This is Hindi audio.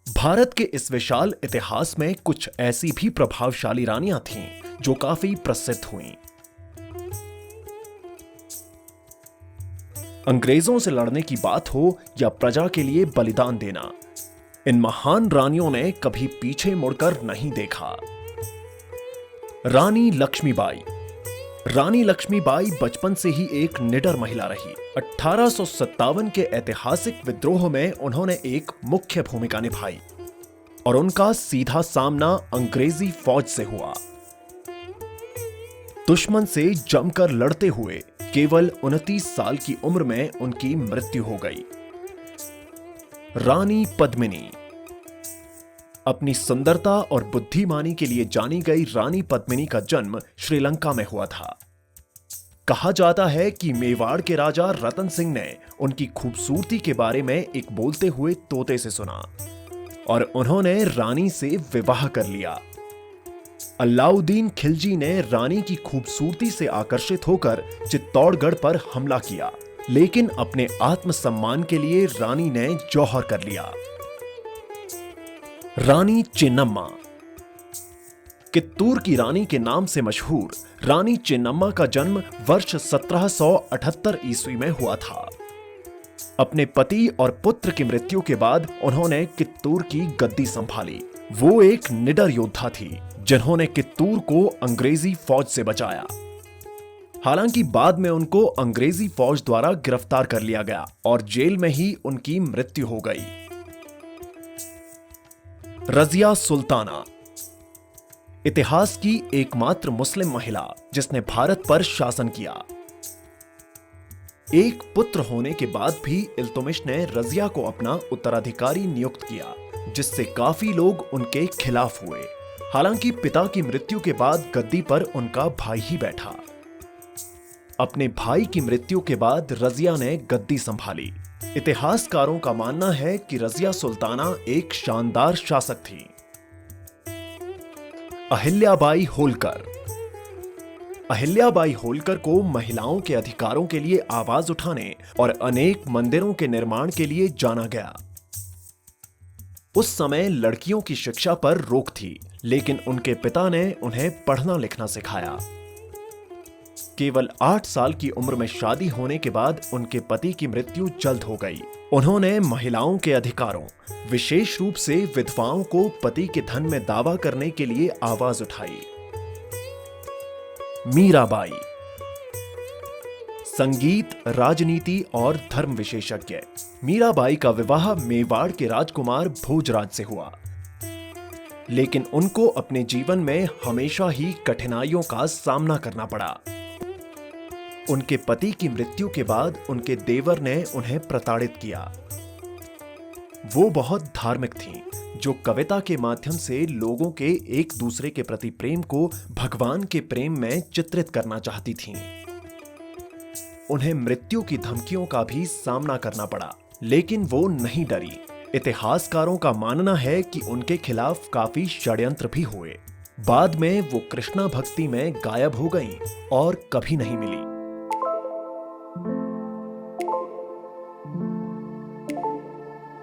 भारत के इस विशाल इतिहास में कुछ ऐसी भी प्रभावशाली रानियां थीं जो काफी प्रसिद्ध हुईं। अंग्रेजों से लड़ने की बात हो या प्रजा के लिए बलिदान देना, इन महान रानियों ने कभी पीछे मुड़कर नहीं देखा। रानी लक्ष्मीबाई। रानी लक्ष्मीबाई बचपन से ही एक निडर महिला रही। 1857 के ऐतिहासिक विद्रोह में उन्होंने एक मुख्य भूमिका निभाई और उनका सीधा सामना अंग्रेजी फौज से हुआ। दुश्मन से जमकर लड़ते हुए केवल 29 साल की उम्र में उनकी मृत्यु हो गई। रानी पद्मिनी। अपनी सुंदरता और बुद्धिमानी के लिए जानी गई रानी पद्मिनी का जन्म श्रीलंका में हुआ था। कहा जाता है कि मेवाड़ के राजा रतन सिंह ने उनकी खूबसूरती के बारे में एक बोलते हुए तोते से सुना और उन्होंने रानी से विवाह कर लिया। अलाउद्दीन खिलजी ने रानी की खूबसूरती से आकर्षित होकर चित्तौड़गढ़ पर हमला किया, लेकिन अपने आत्मसम्मान के लिए रानी ने जौहर कर लिया। रानी चेन्नम्मा। कित्तूर की रानी के नाम से मशहूर रानी चेन्नम्मा का जन्म वर्ष 1778 ईस्वी में हुआ था। अपने पति और पुत्र की मृत्यु के बाद उन्होंने कित्तूर की गद्दी संभाली। वो एक निडर योद्धा थी जिन्होंने कित्तूर को अंग्रेजी फौज से बचाया। हालांकि बाद में उनको अंग्रेजी फौज द्वारा गिरफ्तार कर लिया गया और जेल में ही उनकी मृत्यु हो गई। रजिया सुल्ताना। इतिहास की एकमात्र मुस्लिम महिला जिसने भारत पर शासन किया। एक पुत्र होने के बाद भी इल्तुतमिश ने रजिया को अपना उत्तराधिकारी नियुक्त किया, जिससे काफी लोग उनके खिलाफ हुए। हालांकि पिता की मृत्यु के बाद गद्दी पर उनका भाई ही बैठा। अपने भाई की मृत्यु के बाद रजिया ने गद्दी संभाली। इतिहासकारों का मानना है कि रजिया सुल्ताना एक शानदार शासक थी। अहिल्याबाई होलकर। अहिल्याबाई होलकर को महिलाओं के अधिकारों के लिए आवाज उठाने और अनेक मंदिरों के निर्माण के लिए जाना गया। उस समय लड़कियों की शिक्षा पर रोक थी, लेकिन उनके पिता ने उन्हें पढ़ना लिखना सिखाया। केवल 8 साल की उम्र में शादी होने के बाद उनके पति की मृत्यु जल्द हो गई। उन्होंने महिलाओं के अधिकारों, विशेष रूप से विधवाओं को पति के धन में दावा करने के लिए आवाज उठाई। मीराबाई। संगीत, राजनीति और धर्म विशेषज्ञ। मीराबाई का विवाह मेवाड़ के राजकुमार भोजराज से हुआ, लेकिन उनको अपने जीवन में हमेशा ही कठिनाइयों का सामना करना पड़ा। उनके पति की मृत्यु के बाद उनके देवर ने उन्हें प्रताड़ित किया। वो बहुत धार्मिक थीं, जो कविता के माध्यम से लोगों के एक दूसरे के प्रति प्रेम को भगवान के प्रेम में चित्रित करना चाहती थीं। उन्हें मृत्यु की धमकियों का भी सामना करना पड़ा, लेकिन वो नहीं डरी। इतिहासकारों का मानना है कि उनके खिलाफ काफी षड्यंत्र भी हुए। बाद में वो कृष्णा भक्ति में गायब हो गईं और कभी नहीं मिली।